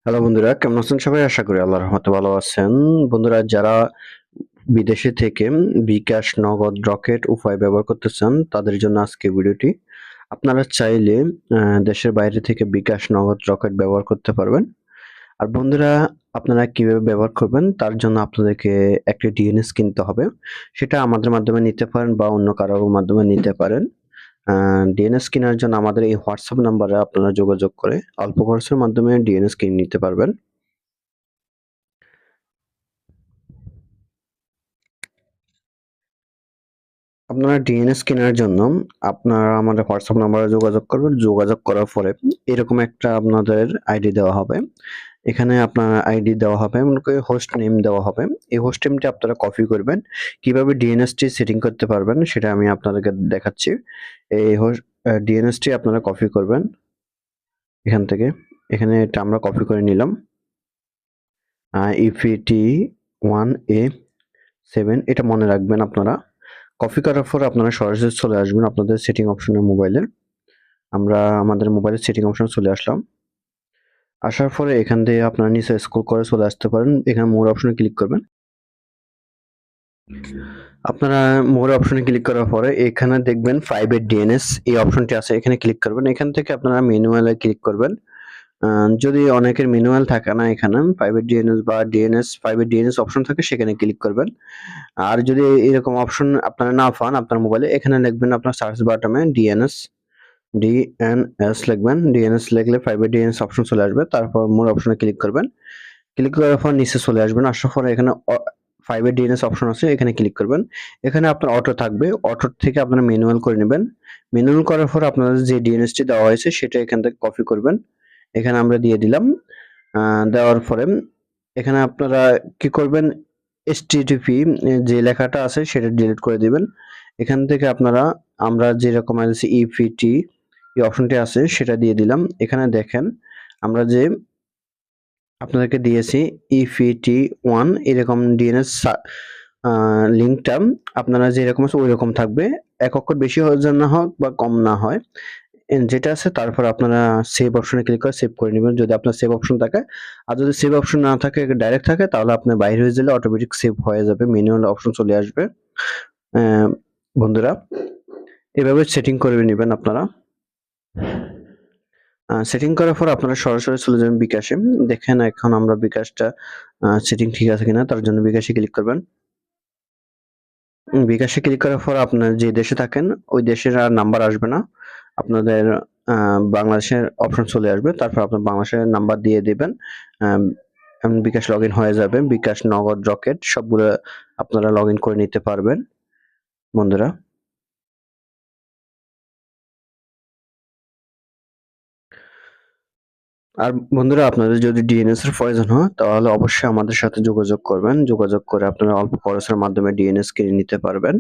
Hello বন্ধুরা, কেমন আছেন সবাই? আশা করি আল্লাহর রহমতে ভালো আছেন। বন্ধুরা, যারা বিদেশে থেকে বিকাশ, নগদ, রকেট উপায় ব্যবহার করতে চান তাদের জন্য আজকে ভিডিওটি। আপনারা চাইলে দেশের বাইরে থেকে বিকাশ, নগদ, রকেট ব্যবহার করতে পারবেন। আর বন্ধুরা, আপনারা কিভাবে ব্যবহার করবেন তার জন্য আপনাদেরকে একটি ডিএনএস কিনতে হবে। সেটা আমাদের মাধ্যমে নিতে পারেন বা অন্য কারোর মাধ্যমে নিতে পারেন। ডিএনএস কেনার জন্য আমাদের এই হোয়াটসঅ্যাপ নাম্বারে আপনারা যোগাযোগ করে অল্প খরচের মাধ্যমে ডিএনএস কিনে নিতে পারবেন। আপনারা ডিএনএস কেনার জন্য আপনারা আমাদের হোয়াটসঅ্যাপ নাম্বারে যোগাযোগ করবেন। যোগাযোগ করার পরে এরকম একটা আপনাদের আইডি দেওয়া হবে। এখানে আপনার আইডি দেওয়া হবে, মনে করি হোস্ট নেম দেওয়া হবে। এই হোস্ট নেমটি আপনারা কপি করবেন। কিভাবে ডিএনএসটি সেটিং করতে পারবেন সেটা আমি আপনাদেরকে দেখাচ্ছি। এই ডিএনএসটি আপনারা কপি করবেন এখান থেকে। এখানে এটা আমরা কপি করে নিলাম। EPT1A7 এটা মনে রাখবেন আপনারা। কপি করার পর আপনারা সরাসরি চলে আসবেন আপনাদের সেটিং অপশনে মোবাইলের। আমরা আমাদের মোবাইলের সেটিং অপশনে চলে আসলাম। আসার পরে এখান থেকে আপনারা নিচে স্ক্রল করে চলে আসতে পারেন। এখানে মোর অপশনে ক্লিক করবেন। আপনারা মোর অপশনে ক্লিক করার পরে এখানে দেখবেন প্রাইভেট ডিএনএস এই অপশনটি আছে, এখানে ক্লিক করবেন। এখান থেকে আপনারা ম্যানুয়ালে ক্লিক করবেন। যদি অনেকের ম্যানুয়াল থাকে না, এখানে প্রাইভেট ডিএনএস বা প্রাইভেট ডিএনএস অপশন থাকে সেখানে ক্লিক করবেন। আর যদি এরকম অপশন আপনারা না পান আপনার মোবাইলে, এখানে লিখবেন আপনার সার্চ বাটনে ডিএনএস লিখবেন। ডিএনএস লিখলে প্রাইভেট ডিএনএস অপশন চলে আসবে। তারপর মোর অপশনে ক্লিক করবেন। ক্লিক করার পর নিচে চলে আসবেন। আসার পরে এখানে প্রাইভেট ডিএনএস অপশন আছে, এখানে ক্লিক করবেন। এখানে আপনার অটো থাকবে, অটো থেকে আপনারা ম্যানুয়াল করে নেবেন। ম্যানুয়াল করার পর আপনাদের যে ডিএনএসটি দেওয়া হয়েছে সেটা এখান থেকে কপি করবেন। এখানে আমরা দিয়ে দিলাম। দেওয়ার পরে এখানে আপনারা কি করবেন, HTTP যে লেখাটা আছে সেটা ডিলিট করে দিবেন। এখান থেকে আপনারা আমরা যেরকম আছে EPT এই অপশনটি আছে সেটা দিয়ে দিলাম। এখানে দেখেন আমরা যে আপনাদেরকে দিয়েছি EPT1 এরকম ডিএনএস লিঙ্কটা আপনারা যেরকম আছে ওইরকম থাকবে। এক অক্ষর বেশি না হোক বা কম না হয়। যেটা আছে তারপর আপনারা সেভ অপশনে ক্লিক করে সেভ করে নেবেন যদি আপনার সেভ অপশন থাকে। আর যদি সেভ অপশন না থাকে, ডাইরেক্ট থাকে, তাহলে আপনার বাইরে হয়ে গেলে অটোমেটিক সেভ হয়ে যাবে, ম্যানুয়াল অপশন চলে আসবে। বন্ধুরা, এভাবে সেটিং করে নেবেন আপনারা। সেটিং করার পর আপনারা সরাসরি চলে যাবেন বিকাশে। দেখেন এখন আমরা বিকাশটা সেটিং ঠিক আছে কিনা, তার জন্য বিকাশে ক্লিক করবেন। বিকাশে ক্লিক করার পর আপনার যে দেশে থাকেন ওই দেশের আর নাম্বার আসবে না, আপনাদের বাংলাদেশের অপশন চলে আসবে। তারপর আপনার বাংলাদেশের নাম্বার দিয়ে দিবেন। বিকাশ লগ ইন হয়ে যাবে। বিকাশ, নগদ, রকেট সবগুলো আপনারা লগ ইন করে নিতে পারবেন বন্ধুরা। আর বন্ধুরা, আপনাদের যদি ডিএনএস এর প্রয়োজন হয় তাহলে অবশ্যই আমাদের সাথে যোগাযোগ করবেন। যোগাযোগ করে আপনারা অল্প খরচের মাধ্যমে ডিএনএস কিনে নিতে পারবেন।